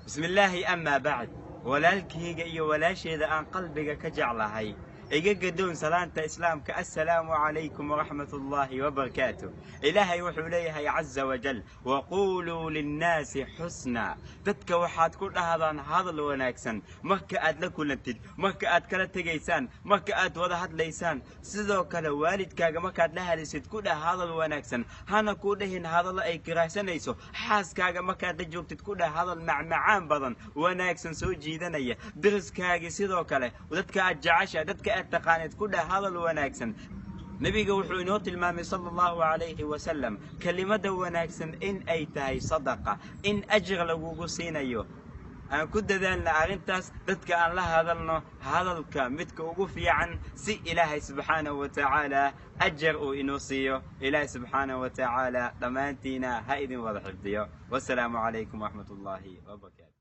بسم الله أما بعد walaalkayga iyo walaasheeda aan qalbiga ka jeclahay iga gadoon salaanta islaamka assalaamu alaykum wa rahmatullahi wa barakatuh. ilaahay wuxuu leeyahay azza wa jal waqulu linnaasi husna, dadka waxaad ku dhahdaan hadal wanaagsan marka aad la kulantid, marka aad kala tegaysaan, marka aad wada hadlaysaan. sidoo kale waalidkaaga markaad la hadlaysid ku dhah hadal wanaagsan, hana ku dhahin hadal ay kiraasanayso. xaaskaaga markaad la joogtid ku dhah hadal macmacaan badan wanaagsan soo jiidanaya. dariskaaga sidoo kale dadka aad jeceshahay, dadka taqaanid ku dhah hadal wanaagsan. nabiga wuxuu inoo tilmaamay sallallahu alayhi wa sallam kalimada wanaagsan in ay tahay sadaqa, in ajr lagugu siinayo. aan ku dadaalna arintaas, dadka aan la hadalno hadalka midka ugu fiican si ilaahay subhanahu wa ta'ala ajr uu inoo siiyo. ilaahay subhanahu wa ta'ala dhamaantiina ha idin wada xifdiyo. wassalaamu alaykum wa rahmatullahi wa barakatuh.